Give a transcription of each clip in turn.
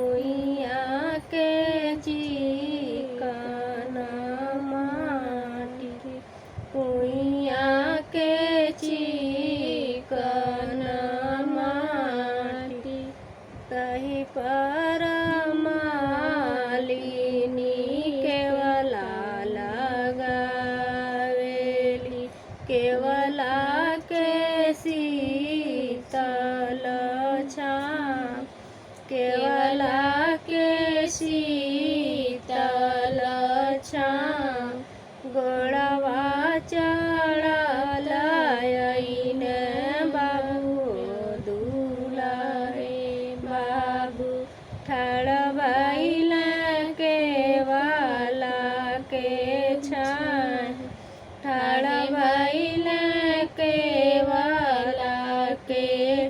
कुइया के चिकन माटी कुइया के चिकन माटी तही पर मालिनी केवला लगावेली केवला के शीतल छाँव केवला के शीतल छाँव गोड़वा चढ़ल अइने बाबू दुलारे बाबू ठाड़ भइल केवला के छाँव ठाड़ भइल केवला के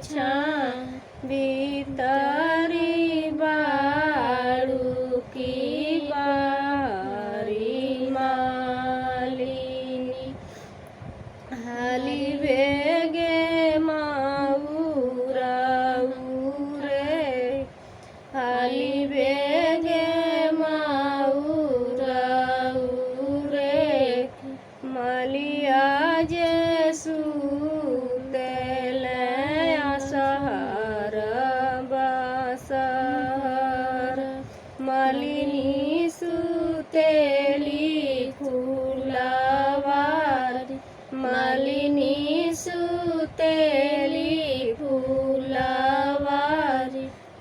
छाँव भीतरी बारू की बारी मालिनी हाली बेगे माऊरा उरे हाली बेगे माऊरा उरे मलिया जे सुतेल असहर बसहर मलिनी सुतेली फूलवारी मलिनी सुतेली फूलवारी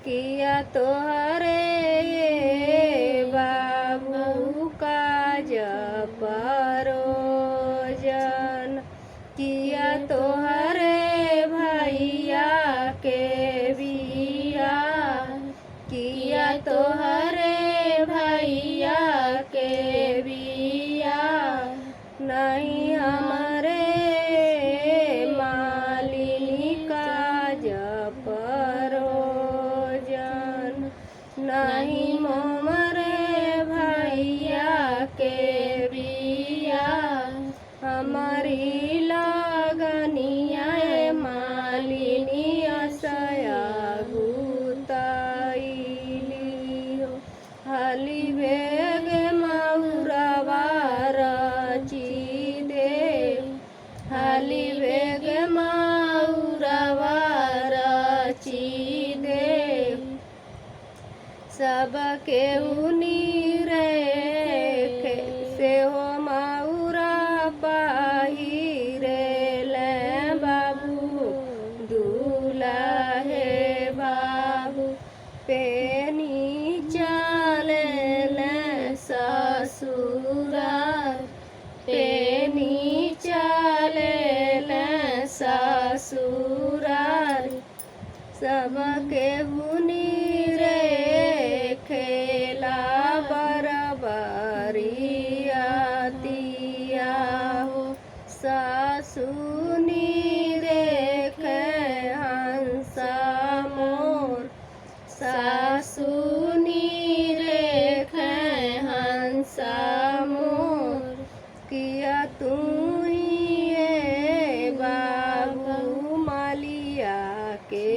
किया तोहरे बाबू काज परोजन किया तोहरे भैया के बिया किया तोहरे भैया के बिया नहीं हमारे मालिनी काज परोजन नहीं मोमरे भैया के बिया हमारी लगनिया मालिनी असया गुताइली हो हाली बेग मऊरवा रची दे हाली बेग मऊरवा रची दे सबके उनीरे से हो मऊरा पाहिरे ले बाबू दुलाहे बाबू पेनी चले ले ससुराल पेनी चले ले ससुराल सबके हुनीरे खेला बरबरिया हो सासुनी रेखे हंसा मोर सासुनी रेखे हंसा मोर किया तू ही बाबू मालिया के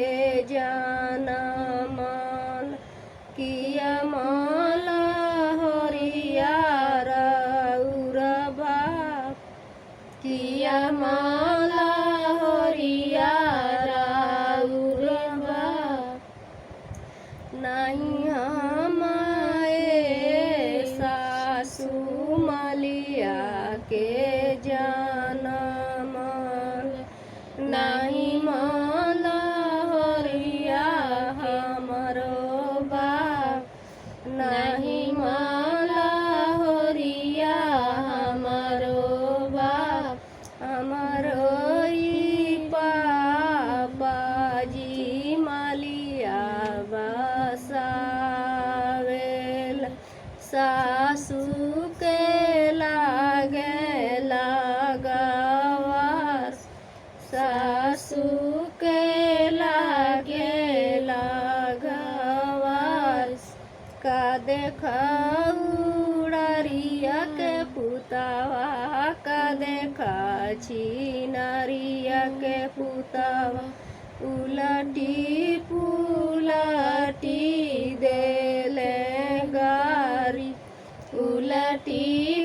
जाना मान किया माला हरिया रउर बाप किया माला हरिया रउर बाप नहीं हमारे सासू मालिया के जाना मान नहीं माला हरिया हमरो बाप नहीं माला हरिया हमरो बाप हमरो पापाजी मालिया बसावेल सासू के लागे लगावास सासू के लागे लगावास का देखा उड़रिया के पुतावा का देखा छिनरिया के पुतावा उलटी पुलटी दे નથી